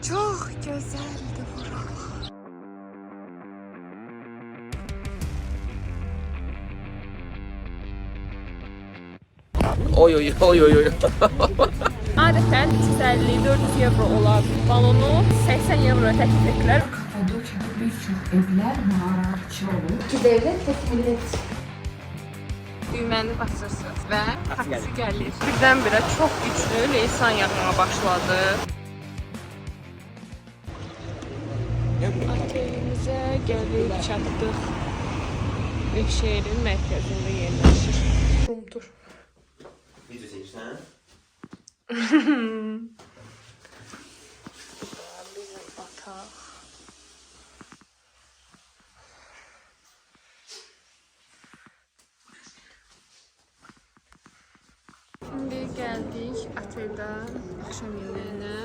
Çok güzeldi buralar. Oy oy oy oy oy. Adətən 350-400 evro olan balonu 80 evro təklif etdilər. Kapadokya'da birçok evler mağaraçı olur. İki devlet, tek millet. Düyməni basırsınız və taksi gəlir. Birdən-birə çox güclü leysan yağmağa başladı. Otelimizə gəlib çatdıq. Şehrin mərkəzində yerləşir. Rumdur. Video çəkirsən? Bizim otaq. Şimdi geldik otelden akşam yemeğine.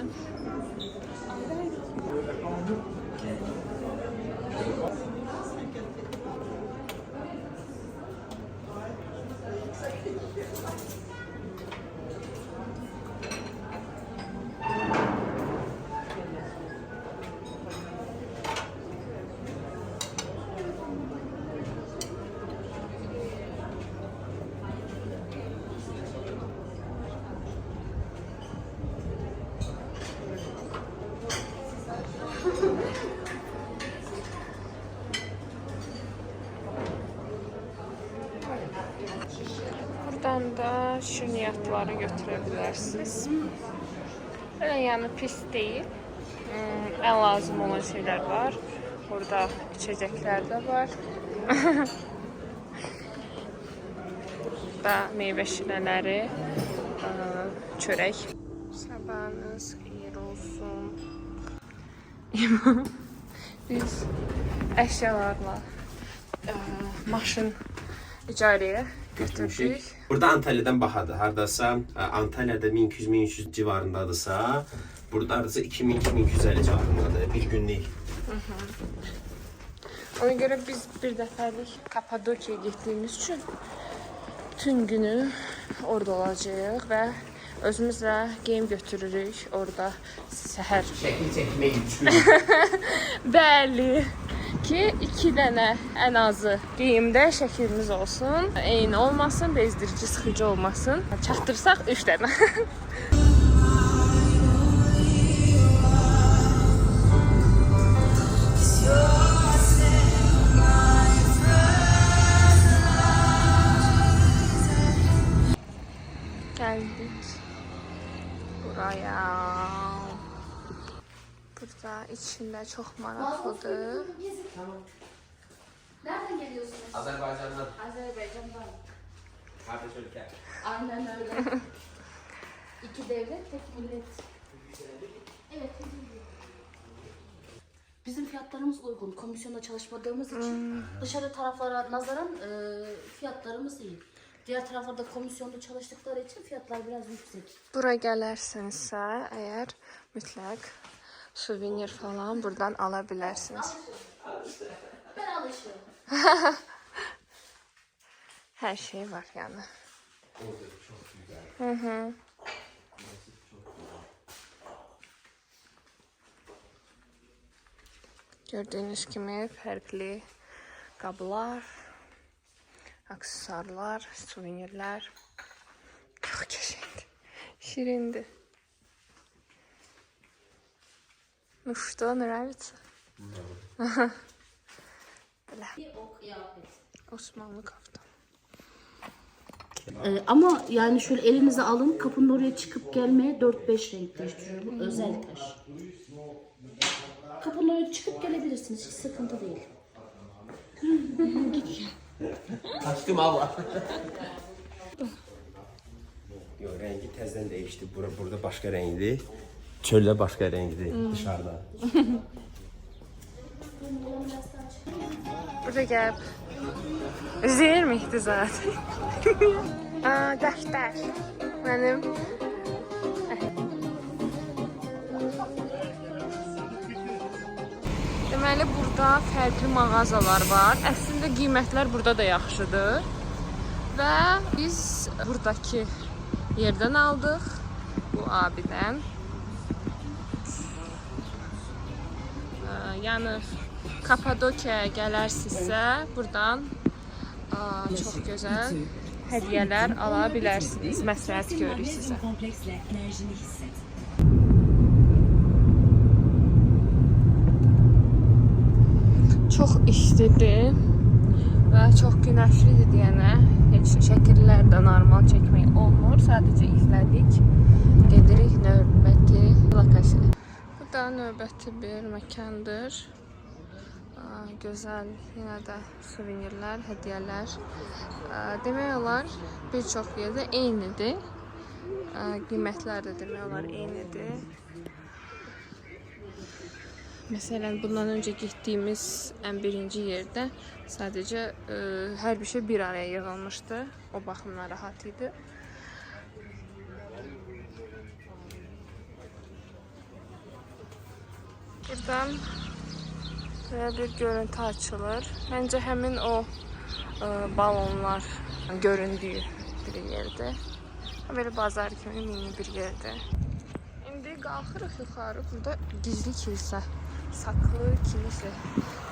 Buradan da şirniyyatları götürebilirsiniz. Öyle yani pis değil. En lazım olan şeyler var. Burada içecekler de var. Burada meyve şineleri, çörek. Sabahınız xeyir olsun. Biz eşyalarla maşın icarəyə götürdük. Burada Antalya'dan bahadır. Hardasa Antalya'da 1200-1300 civarındadırsa, burada hardasa 2000-2250 civarındadır bir günlük. Ona göre biz bir dəfəlik Kapadokya'ya getdiyimiz üçün bütün günü orada olacağıq və özümüzlə geyim götürürük orada səhər. Şəkil çəkmək üçün. Bəli ki 2 dənə ən azı geyimdə şəklimiz olsun. Eyni olmasın, bezdirici, sıxıcı olmasın. Çatdırsaq 3 dənə. Geldik buraya. Burada içinde çok maraqlıdır. Nereden geliyorsunuz? Azərbaycandan. Azerbaycan'dan. Kardeş ülke. Aynen öyle. İki devlet, tek millet. Evet. Bizim fiyatlarımız uygun. Komisyonda çalışmadığımız için dışarı taraflara nazaran fiyatlarımız iyi. Diğer taraflarda komisyonda çalıştıkları için fiyatlar biraz yüksek. Bura gələrsinizsə, əgər mütləq suvenir falan buradan alabilirsiniz. Ben alışığım. Her şey var yani. Orada çok güzel. Hı. Gördüğünüz gibi farklı qablar, aksesuarlar, suvenirler. Çok qəşəngdir. Şirindi. Ну что, нравится? O kıyafet. Osmanlı kaftan. Ama yani şöyle elinize alın, kapının oraya çıkıp gelmeye 4-5 renk değiştiriyor. Bu özel taş. Kapının oraya çıkıp gelebilirsiniz. Hiç sıkıntı değil. Aşkım Allah. Yo, rengi tezden değişti. Burada başka renkli. Çölde başka renkli dışarıda. Burada gəlib Üzeyir miydi zaten? Aa, dəftər. Mənim deməli burada fərqli mağazalar var. Əslində qiymətlər burada da yaxşıdır. Və biz buradakı yerdən aldıq. Bu abidən. yəni Kapadokiyaya gələrsinizsə, buradan çox gözəl hədiyyələr ala bilərsiniz. Məsləhət görürük sizə. Çox istidir və çox günəşlidir deyənə heç şəkillər də normal çəkmək olmur. Sadəcə izlədik. Gedirik növbəti lokasiya. Bu da növbəti bir məkandır. Gözəl yenə də suvenirlər, hədiyyələr. Demək olar bir çox yerdə eynidir. Qiymətlər də demək olar eynidir. Məsələn, bundan öncə getdiyimiz ən birinci yerdə sadəcə hər bir şey bir araya yığılmışdı. O baxımdan rahat idi. Buradan belə bir görüntü açılır. Məncə həmin o balonlar göründüyü bir yerdir. Belə bazar kimi mini bir yerdir. İndi qalxırıq yuxarı. Burada gizli kilsə, saklı kilsə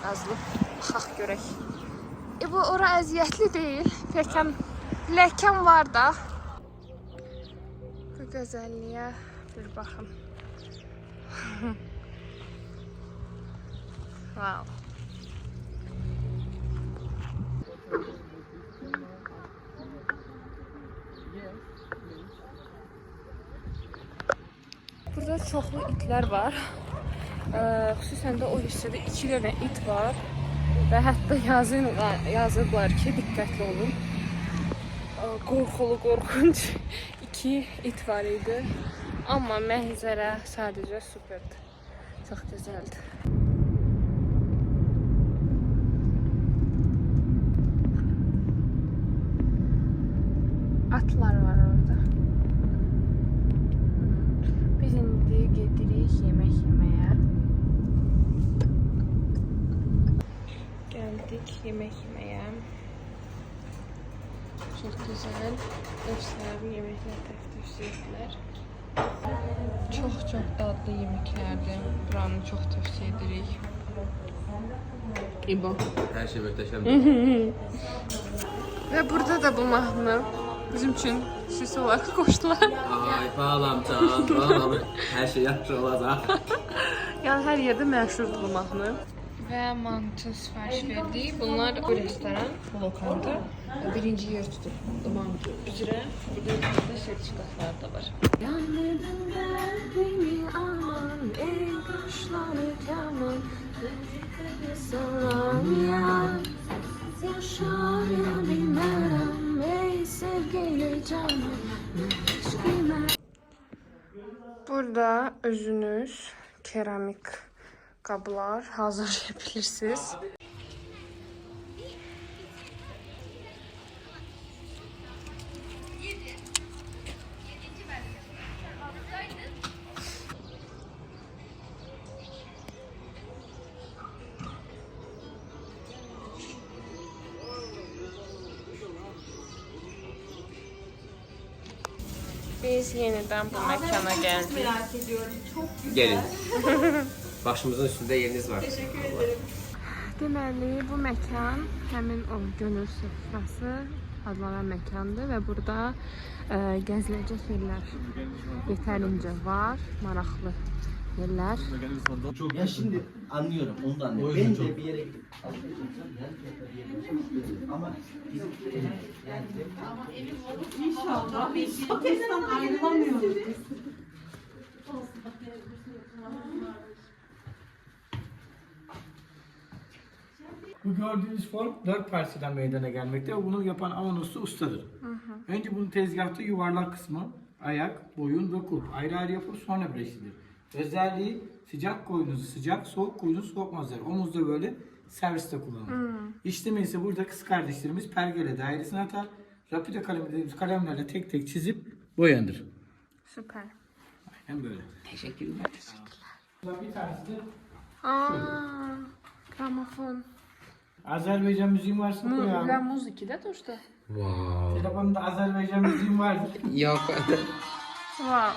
yazılıb. Baxaq görək. Bu ora əziyyətli deyil. Ləkəm var da. Bu gözəlliyə bir baxın. Wow. Burada çoxlu itlər var. Xüsusən də o hissədə 2 dənə it var. Və hətta yazıblar ki, diqqətli olun. Qorxulu, qorxunc 2 it var idi. Amma mənzərə sadəcə superdir. Çox gözəldir. Atlar var orada. Biz indi gedirik yemək yeməyə. Gəldik yemək yeməyə. Çox gözəl ev sahibi yeməklər tövsiyə etdilər. Çox dadlı yeməklərdir. Buranı çox tövsiyə edirik. İbo. Hər şey möhtəşəmdir. Və burada da bu mahnı bizim üçün süs olaraq qoşdular. Ay, balam can, balam. Hər şey yaxşı olacaq. Yəni hər yerdə məşhurdur bu mahnı. Və mantı sifariş verdik. Bunlar bu restoran, bu lokanta birinci yer tutur. Mantı üzrə. Burada yuxarıda sertifikatlar da var. Burada özünüz keramik qablar hazırlaya bilirsiniz. Biz yeniden bu mekana geldik. Merak ediyorum. Çok güzel. Gelin. Başımızın üstünde yeriniz var. Teşekkür ederim. Deməli, bu məkan həmin o Gönül Sofrası adlanan məkandır və burada gəziləcək yerlər yetərincə var, maraqlı yerlər. Ya şimdi anlıyorum, onu da anlıyorum. Ben de bir yere gidip ama bizim İnşallah biz Pakistan ayrılamıyoruz. Bu gördüğünüz form 4 parseden meydana gelmekte ve bunu yapan Avanoslu ustadır. Önce bunun tezgahta yuvarlak kısmı, ayak, boyun ve kulp ayrı ayrı yapıp sonra birleştirilir. Özelliği sıcak koyunuzu sıcak, soğuk koyunuzu soğuk malzemeler. Omuzda böyle serviste kullanılır. İşlemi ise burada kız kardeşlerimiz pergele dairesine atar. Rapido kalemi dediğimiz kalemlerle tek tek çizip boyanır. Süper. Aynen böyle. Teşekkürler. Bir tanesi de Gramofon. Azerbaycan müziğim varsa koy abi. Və muziki də dostlar. Wow. Telefonumda Azerbaycan müziğim vardır. Yok. Wow.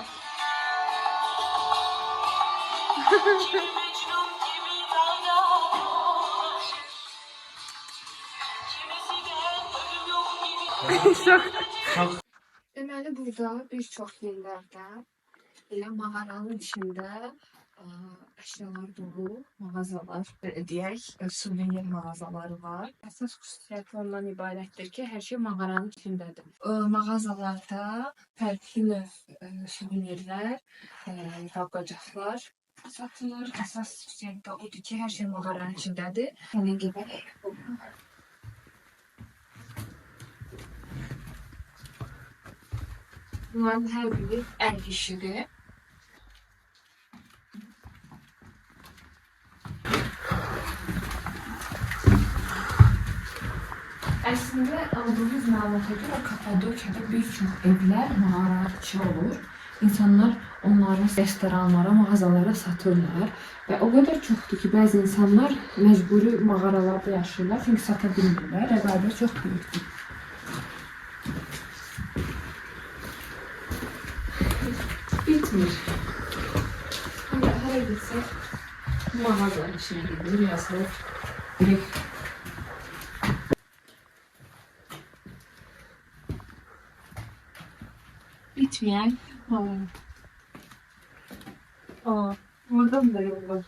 Deməli burada bir çox yerlərdə elə mağaranın içində əşyalar dolu mağazalar, belə deyək, suvenir mağazaları var. Əsas xüsusiyyəti ondan ibarətdir ki, hər şey mağaranın içindədir. Mağazalarda fərqli növ suvenirlər, qab-qacaqlar satılır. Əsas xüsusiyyəti də odur ki, hər şey mağaranın içindədir. Yəni gedək. Bunların hər biri əl işidir. Əslində aldığımız məlumata görə Kapadokiyada bir çox evlər mağara içi olur. İnsanlar onları restoranlara, mağazalara satırlar və o qədər çoxdur ki, bəzi insanlar məcburi mağaralarda yaşayırlar, çünki sata bilmirlər. Rəqabət çox böyükdür. Bitmir. Hara gitsək, mağazanın içine gidilir, yazılır. Direkt bitmeyen. Buradan da yol var.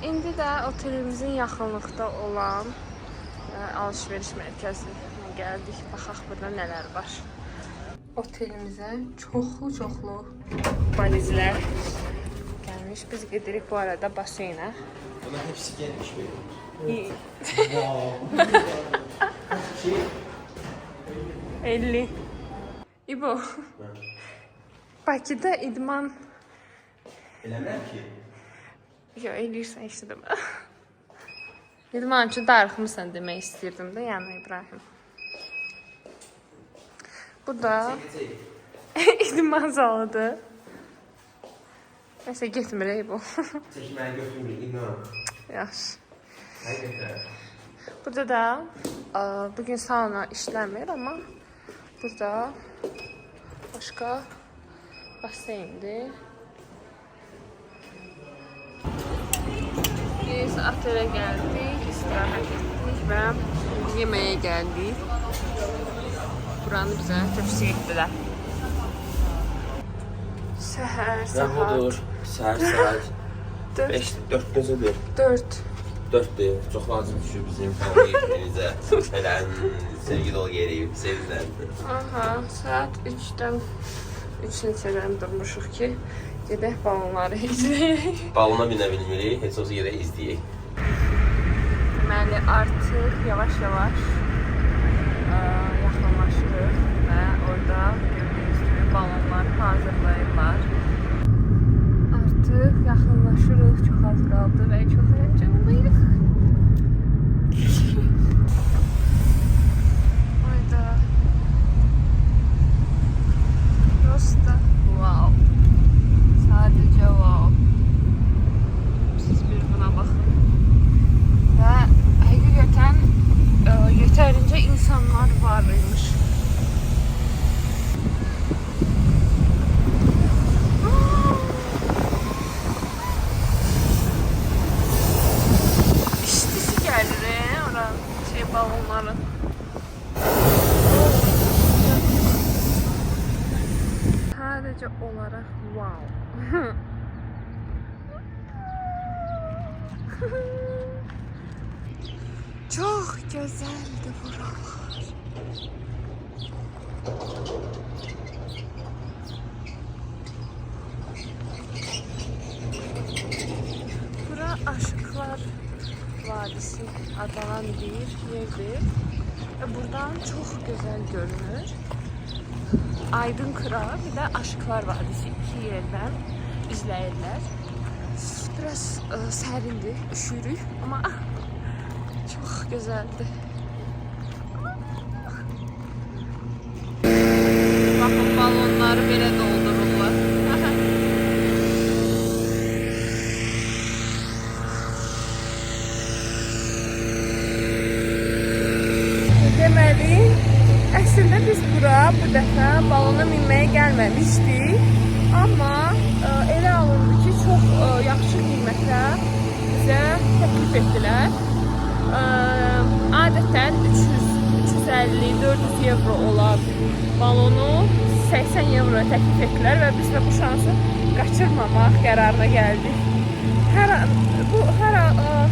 İndi də otelimizin yaxınlıqda olan alışveriş mərkəzinə gəldik. Baxaq burada nələr var. Otelimizə çoxlu valizlər gəlmiş. Biz gedirik bu arada baseynə. Bunlar hepsi gelmiş böyle. 50. İbo. Bakıda idman. Eləmər ki. Yo, eləyirsən işte demə. İdman üçün darıxmısan demək istirdim də, yəni İbrahim. Bu da idman zalıdır. Nəsə getmir bu. Çəkməyə götürmür, inan. Yaxşı. Həqiqətən. Burada da bugün sauna işləmir, amma burada başqa baseyndir. Biz otelə gəldik, istirahət etdik və yeməyə gəldik. Buranı bizə tövsiyə etdilər. Səhər saat. Səhər saat 5, 4 necədir? 4. 4'dür. Çox lazım düşür bizim familiyimizə. Elən, sevgi dolu yeri, sevinən. Aha, saat 3-dən 3 neçədən durmuşuq ki, gedək balonları izləyək. Balona minə bilmirik, heç olsa gedək izləyək. Deməli, artıq yavaş-yavaş yaxınlaşırıq və orada gördüyünüz kimi balonları hazırlayırlar. Artıq yaxınlaşırıq, çox az qaldı və çox həyəcanlıyıq. Orada prosta wow. Sadəcə wow. Siz bir buna baxın. Və həqiqətən yetərincə insanlar var imiş. İştisi gəlir oranın balonların. Sadəcə olaraq wow. Çox gözəldir buralar. Bura Aşıqlar Vadisi adlanan bir yerdir. Və buradan çox gözəl görünür. Aydın Kıra, bir də Aşıqlar Vadisi iki yerdən izləyirlər. Biraz sərindir, üşürük, amma çox gözəldir. Baxın, balonları belə doldururlar. Deməli, əslində biz bura bu dəfə balona minməyə gəlməmişdik. Amma yaxşı qiymətə bizə təklif etdilər. Adətən 350-400 evro olan balonu 80 evro təklif etdilər və biz də bu şansı qaçırmamaq qərarına gəldik.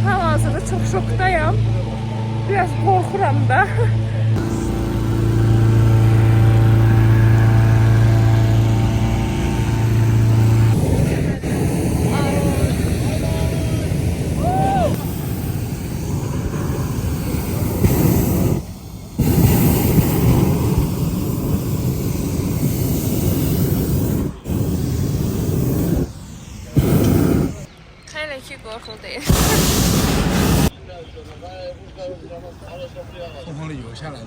Hal-hazırda çox şokdayam. Biraz qorxuram da. Hələ ki qorxulu deyil. 从棚里游下来的。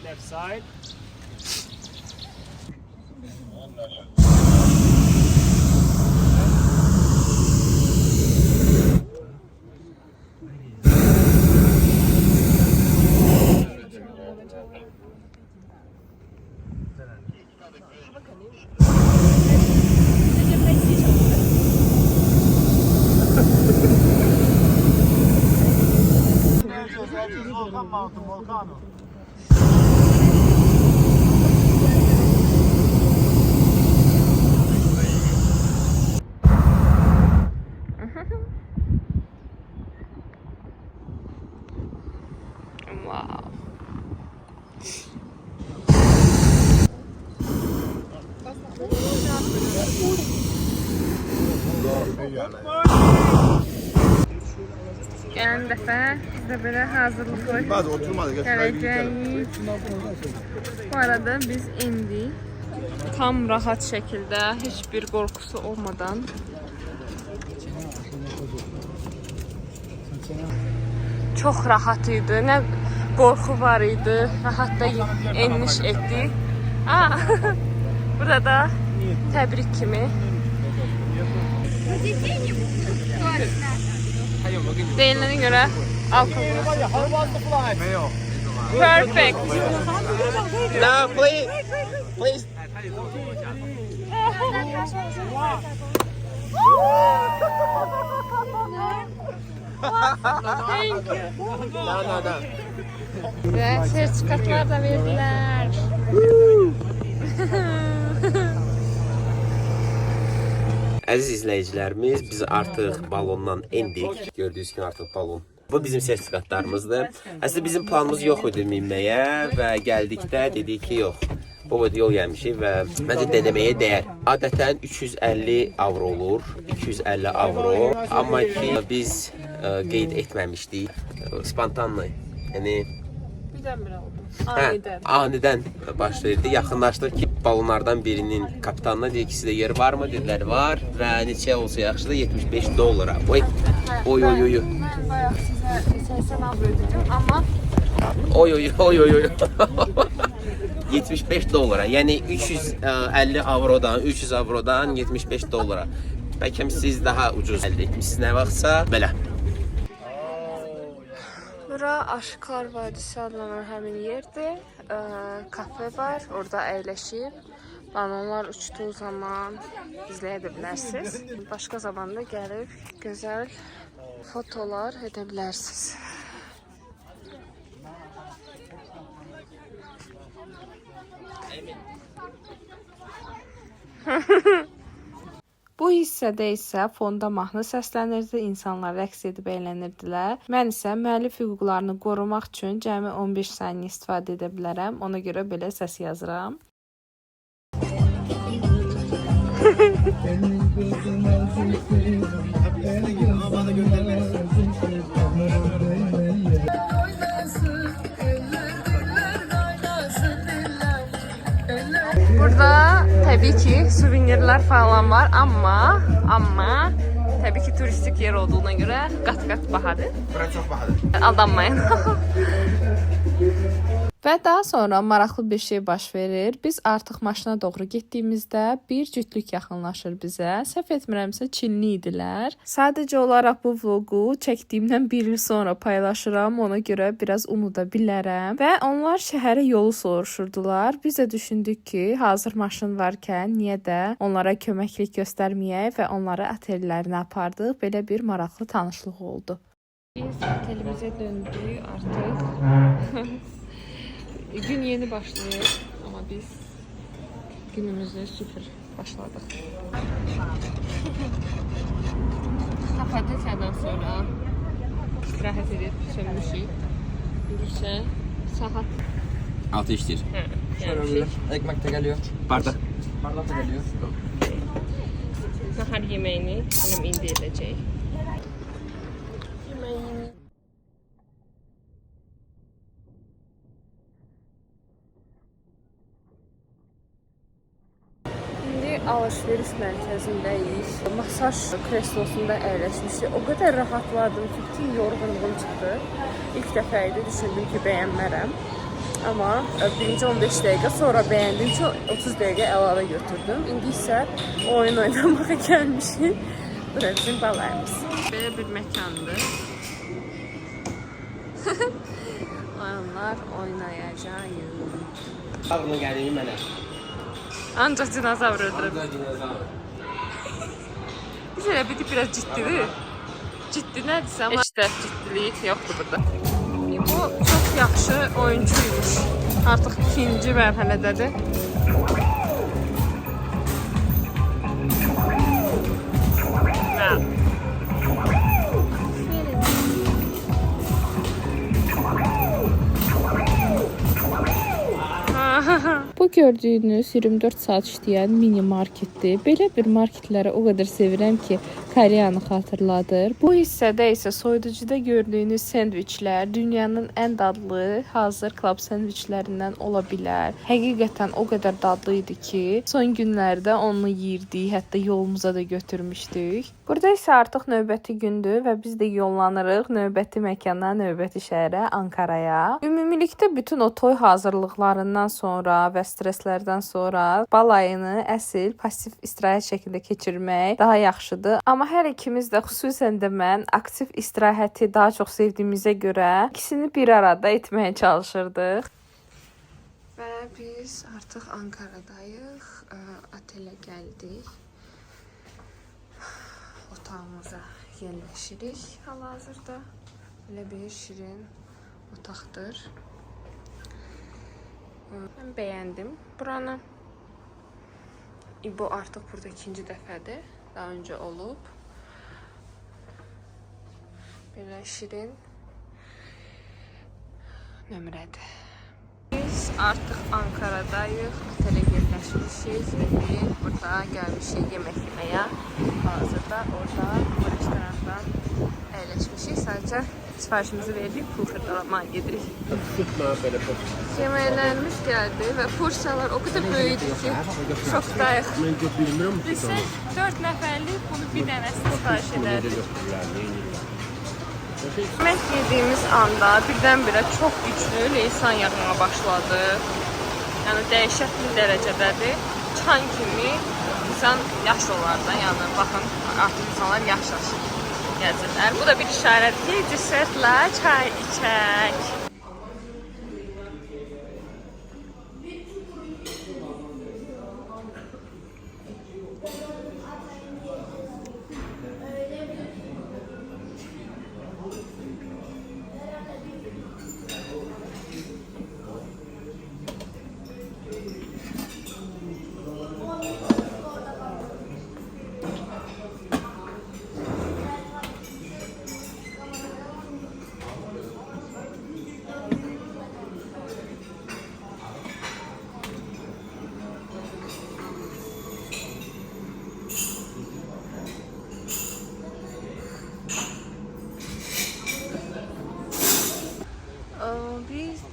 Left side. Wow. Gələn dəfə biz də belə hazırlıqlı gələcəyik. Bu arada biz indik. Tam rahat şəkildə, heç bir qorxusu olmadan. Çox rahat idi, nə qorxu var idi, rahat da eniş etdik. Burada da təbrik kimi. Deyilene göre alkol. Perfect. No, please. Please. Thank you. No. Ve sertifikatlar da verdiler. Əziz izləyicilərimiz, biz artıq balondan endik. Gördüyünüz kimi artıq balon. Bu bizim sertifikatlarımızdır. Əslində bizim planımız yox idi minməyə və gəldikdə dedik ki, yox. Bu boyda yol gəlmişik və məncə deneməyə dəyər. Adətən 350 avro olur, 250 avro. Amma ki biz qeyd etməmişdik. Spontanlı. Yəni Birdən-birə oldu. Anidən başlayırdı. Yaxınlaşdıq ki, balonlardan birinin kapitanına deyir ki, sizdə yer varmı? Dedilər, var və neçə olsa yaxşıdır, 75 dollara. Oy. Ben bayağı size 80 avro ödedim ama Oy. 75 dollara. Yəni 350 avrodan, 300 avrodan 75 dollara. Bəlkə siz daha ucuz əldə etmişsiniz nə vaxtsa belə. Bura Aşkar Vadisi adlanan həmin yerdir. Kafe var, orada əyləşib. Balonlar uçduğu zaman izləyə bilərsiniz. Başqa zamanda gəlib gözəl fotolar edə bilərsiniz. Bu hissədə isə fonda mahnı səslənirdi, insanlar rəqs edib əylənirdilər. Mən isə müəllif hüquqlarını qorumaq üçün cəmi 15 saniyə istifadə edə bilərəm. Ona görə belə səs yazıram. Təbii ki, suvenirlər falan var, amma təbii ki, turistik yer olduğuna görə qat-qat bahadır. Bura çox bahadır. Aldanmayın. Və daha sonra maraqlı bir şey baş verir. Biz artıq maşına doğru getdiyimizdə bir cütlük yaxınlaşır bizə. Səhv etmirəmsə Çinli idilər. Sadəcə olaraq bu vloqu çəkdiyimdən bir il sonra paylaşıram. Ona görə biraz unuda bilərəm. Və onlar şəhərə yolu soruşurdular. Biz də düşündük ki, hazır maşın varkən niyə də onlara köməklik göstərməyək və onları otellərinə apardıq. Belə bir maraqlı tanışlıq oldu. Biz otelimizə döndük artıq. Gün yeni başlayır, amma biz günümüzü süper başladıq. Kapadokyadan sonra istirahət edib sönmüşük. İndi isə saat 6 işləyir. gəlmişik. Ekmek de geliyor. Bardak. Bardak da geliyor. Nahar yeməyini sanırım indi edəcək. Alışveriş mərkəzindəyik. Masaj kreslosunda əyləşmişdik. O qədər rahatladım ki, bütün yorğunluğum çıxdı. İlk dəfə idi, düşündüm ki, bəyənmərəm. Amma birinci 15 dəqiqə, sonra bəyəndim ki, 30 dəqiqə əlavə götürdüm. İndi isə oyun oynamağa gəlmişik. Bura bizim balayımız. Belə bir məkandır. Oyunlar oynayacağıq. Ağlına gəldiyi mənə. Ancaq dinozavr öldürüb. Biz elə bildik biraz ciddidir. Ciddi nədirsə, amma heç də ciddilik yoxdur burada. Bu çox yaxşı oyuncuymuş. Artıq ikinci mərhələdədir. Bu gördüyünüz 24 saat işləyən mini marketdir. Belə bir marketləri o qədər sevirəm ki, Koreyanı xatırladır. Bu hissədə isə soyuducuda gördüyünüz sendviçlər dünyanın ən dadlı hazır club sendviçlərindən ola bilər. Həqiqətən o qədər dadlı idi ki, son günlərdə onu yeyirdik, hətta yolumuza da götürmüşdük. Burada isə artıq növbəti gündür və biz də yollanırıq növbəti məkana, növbəti şəhərə, Ankaraya. Ümumilikdə bütün o toy hazırlıqlarından sonra və stresslərdən sonra balayını əsl pasiv istirahət şəkildə keçirmək daha yaxşıdır. Amma hər ikimiz də, xüsusən də mən, aktiv istirahəti daha çox sevdiyimizə görə ikisini bir arada etməyə çalışırdıq. Və biz artıq Ankaradayıq. Otelə gəldik. Otağımıza yerləşirik hal-hazırda. Belə bir şirin otaqdır. Mən bəyəndim buranı. Bu artıq burada ikinci dəfədir. Daha öncə olub. Belə şirin nömrədir. Biz artıq Ankaradayıq. Otelə yerləşmişik. İndi burada gəlmişik yemək yeməyə. Hazırda orada bu restorandan əyləşmişik. Sadəcə sifarişimizi verdik, pul xırdalamağa gedirik. Yeməklərimiz gəldi və porsiyalar o qədər böyükdür ki, şokdayıq. Biz 4 nəfərlik bunu bir dənəsi sifariş edərdik. Yemək yediyimiz anda birdən-birə çox güclü leysan yağmağa başladı. Yəni dəhşətli dərəcədədir. Çan kimi insan yaş olar da, yəni baxın artıq insanlar yaşlaşır. Gəzirlər. Bu da bir işarədir ki, desertlə çay içək.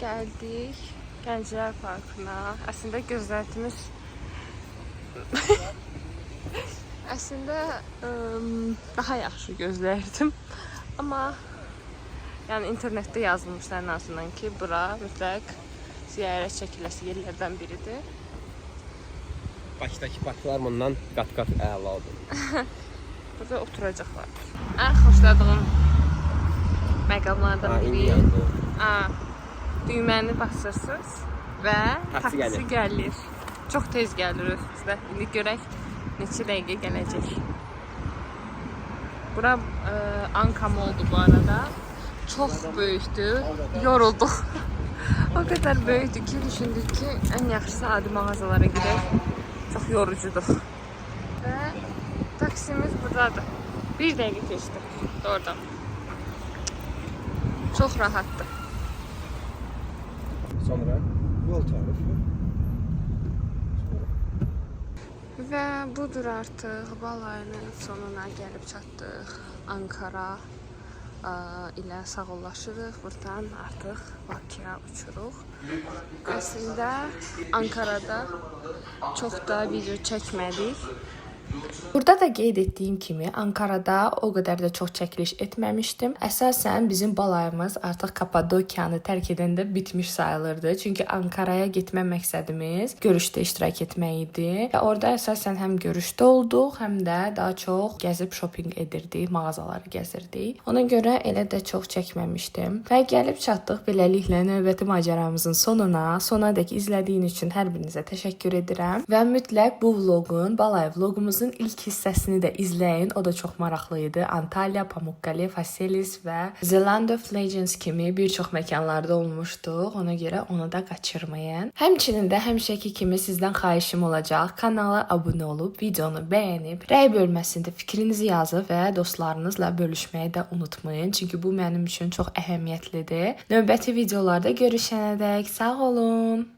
Gəldik Gənclər Parkına. Əslində gözlədiyimiz Əslində daha yaxşı gözləyirdim. Amma yəni internetdə yazılmışlar ən azından ki, bura mütləq ziyarət çəkiləsi yerlərdən biridir. Bakıdakı parklar bundan qat-qat əladır. Burada oturacaqlar. Ən xoşladığım məqamlardan biri düyməni basırsınız və taksi gəlir. Çox tez gəlir özünüzdə. İndi görək neçə dəqiqə gələcək. Bura Anka Mall'dur bu arada. Çox böyükdür. Yorulduq. O qədər böyükdür ki, düşündük ki, ən yaxşısı adi mağazalara gedək. Çox yorucudur. Və taksimiz buradadır. 1 dəqiqə keçdi oradan. Çox rahatdır. Sonra yol tarifi. Və budur artıq balayının sonuna gəlib çatdıq. Ankara ilə sağollaşırıq. Buradan artıq Bakıya uçuruq. Əslində Ankarada çox da video çəkmədik. Burada da qeyd etdiyim kimi Ankarada o qədər də çox çəkiliş etməmişdim. Əsasən bizim balayımız artıq Kapadokiyanı tərk edəndə bitmiş sayılırdı. Çünki Ankaraya getmə məqsədimiz görüşdə iştirak etmək idi. Və orada əsasən həm görüşdə olduq, həm də daha çox gəzib shopping edirdik, mağazaları gəzirdik. Ona görə elə də çox çəkməmişdim. Və gəlib çatdıq beləliklə növbəti macəramızın sonuna. Sonadək izlədiyin üçün hər birinizə təşəkkür edirəm və mütləq bu vloqun, balay vloqumuzun ilk hissəsini də izləyin. O da çox maraqlı idi. Antalya, Pamukkale, Faselis və The Land of Legends kimi bir çox məkanlarda olmuşduq. Ona görə onu da qaçırmayın. Həmçinin də həmişəki kimi sizdən xahişim olacaq. Kanala abunə olub, videonu bəyənib, rəy bölməsində fikrinizi yazıb və dostlarınızla bölüşməyi də unutmayın. Çünki bu mənim üçün çox əhəmiyyətlidir. Növbəti videolarda görüşənədək sağ olun.